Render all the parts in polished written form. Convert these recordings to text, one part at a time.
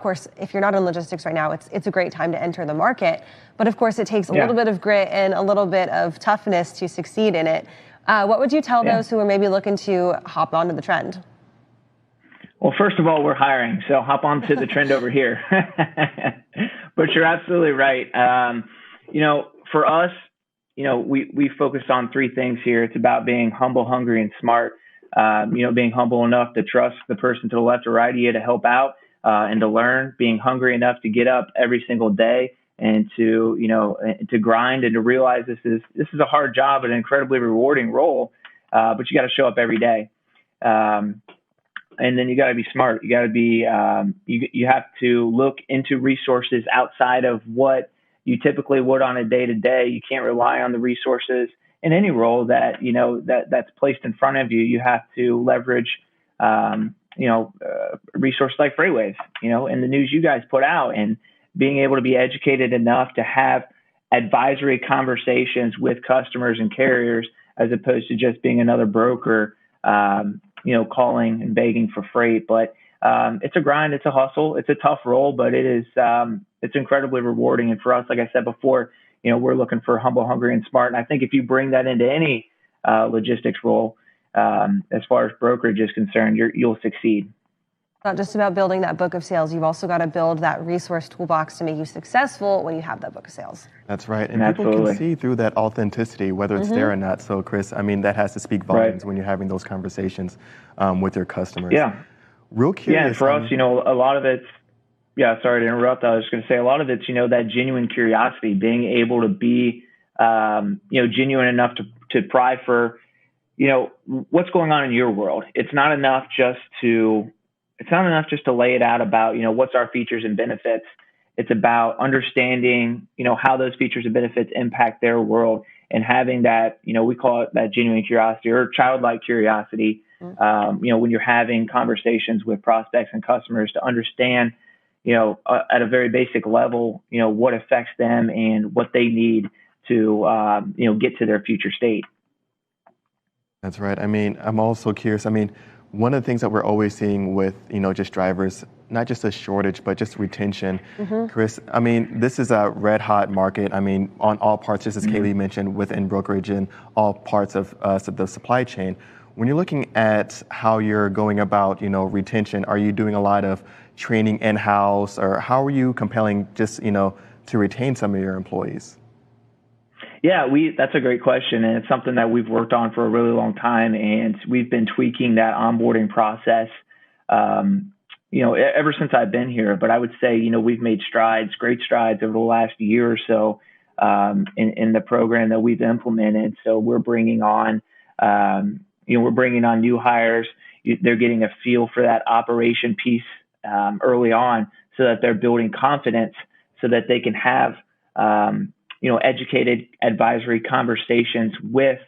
course, if you're not in logistics right now, it's a great time to enter the market. But of course, it takes a little bit of grit and a little bit of toughness to succeed in it. What would you tell those who are maybe looking to hop onto the trend? Well, first of all, we're hiring, so hop onto the trend over here. But you're absolutely right. For us, we focus on three things here. It's about being humble, hungry, and smart. Being humble enough to trust the person to the left or right of you to help out and to learn. Being hungry enough to get up every single day and to grind and to realize this is a hard job and an incredibly rewarding role, but you got to show up every day. And then you got to be smart. You got to be you have to look into resources outside of what you typically would on a day to day. You can't rely on the resources in any role that's placed in front of you. You have to leverage resources like Freightwaves, and the news you guys put out, and being able to be educated enough to have advisory conversations with customers and carriers, as opposed to just being another broker, calling and begging for freight. But it's a grind, it's a hustle, it's a tough role, but it's incredibly rewarding. And for us, like I said before, we're looking for humble, hungry, and smart. And I think if you bring that into any logistics role, as far as brokerage is concerned, you'll succeed. Not just about building that book of sales. You've also got to build that resource toolbox to make you successful when you have that book of sales. That's right. And people can see through that authenticity, whether it's there or not. So, Chris, that has to speak volumes when you're having those conversations with your customers. Yeah. Real curious. Yeah, and for us, a lot of it's, sorry to interrupt. I was going to say a lot of it's, that genuine curiosity, being able to be, genuine enough to pry for, what's going on in your world. It's not enough just to lay it out about, what's our features and benefits. It's about understanding, how those features and benefits impact their world, and having that, we call it that genuine curiosity or childlike curiosity, when you're having conversations with prospects and customers, to understand, at a very basic level, what affects them and what they need to, get to their future state. That's right. I'm also curious. One of the things that we're always seeing with, just drivers, not just a shortage, but just retention. Chris, this is a red hot market. On all parts, just as Kaylee mentioned, within brokerage and all parts of the supply chain. When you're looking at how you're going about, retention, are you doing a lot of training in-house, or how are you compelling just, to retain some of your employees? Yeah, that's a great question, and it's something that we've worked on for a really long time, and we've been tweaking that onboarding process, ever since I've been here. But I would say, we've made great strides over the last year or so in the program that we've implemented. So we're bringing on, new hires. They're getting a feel for that operation piece early on, so that they're building confidence, so that they can have educated advisory conversations with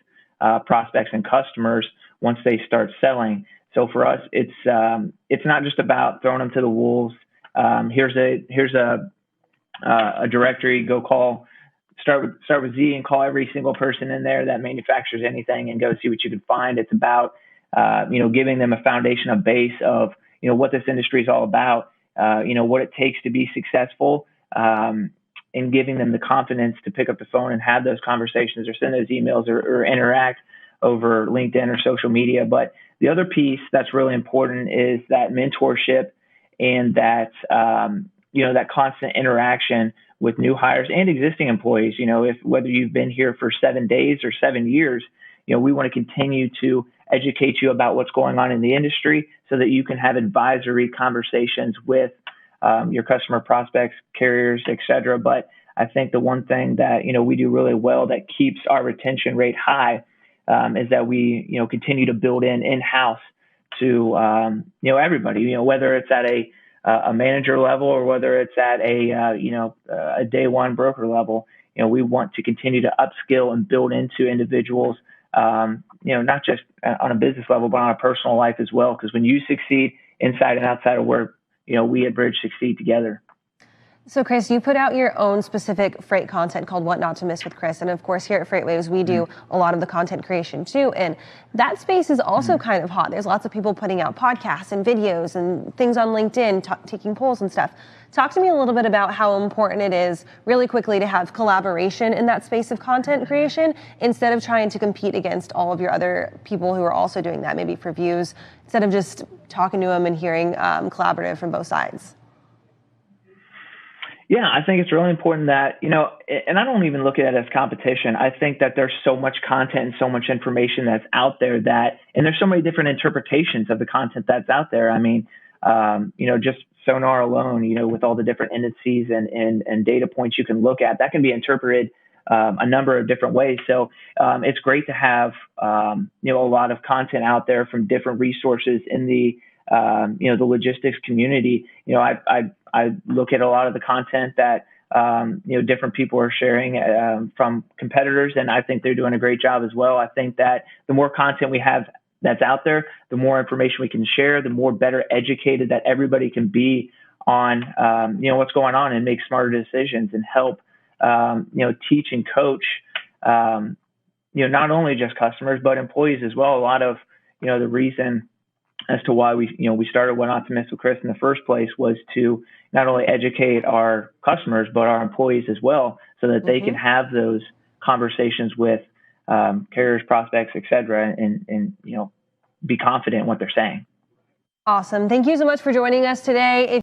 prospects and customers once they start selling. So for us, it's not just about throwing them to the wolves. Here's a directory. Go start with Z and call every single person in there that manufactures anything and go see what you can find. It's about giving them a foundation, a base of what this industry is all about. What it takes to be successful. And giving them the confidence to pick up the phone and have those conversations, or send those emails, or interact over LinkedIn or social media. But the other piece that's really important is that mentorship and that that constant interaction with new hires and existing employees. Whether you've been here for 7 days or 7 years, we want to continue to educate you about what's going on in the industry, so that you can have advisory conversations with your customer, prospects, carriers, et cetera. But I think the one thing that, we do really well that keeps our retention rate high is that we, continue to build in-house to, everybody, whether it's at a manager level, or whether it's at a day one broker level. We want to continue to upskill and build into individuals, not just on a business level, but on a personal life as well. Because when you succeed inside and outside of work, we at Bridge succeed together. So Chris, you put out your own specific freight content called What Not to Miss with Chris. And of course, here at FreightWaves, we do a lot of the content creation too. And that space is also kind of hot. There's lots of people putting out podcasts and videos and things on LinkedIn, taking polls and stuff. Talk to me a little bit about how important it is, really quickly, to have collaboration in that space of content creation instead of trying to compete against all of your other people who are also doing that, maybe for views, instead of just talking to them and hearing collaborative from both sides. Yeah, I think it's really important that, and I don't even look at it as competition. I think that there's so much content and so much information that's out there and there's so many different interpretations of the content that's out there. I mean, just Sonar alone, with all the different indices and data points you can look at, that can be interpreted a number of different ways. So it's great to have, a lot of content out there from different resources in the logistics community. I look at a lot of the content that, different people are sharing from competitors, and I think they're doing a great job as well. I think that the more content we have that's out there, the more information we can share, the more better educated that everybody can be on, what's going on, and make smarter decisions and help, teach and coach, not only just customers, but employees as well. A lot of, the reason as to why we started What Not to Miss with Chris in the first place was to not only educate our customers, but our employees as well, so that they can have those conversations with carriers, prospects, et cetera, and be confident in what they're saying. Awesome. Thank you so much for joining us today.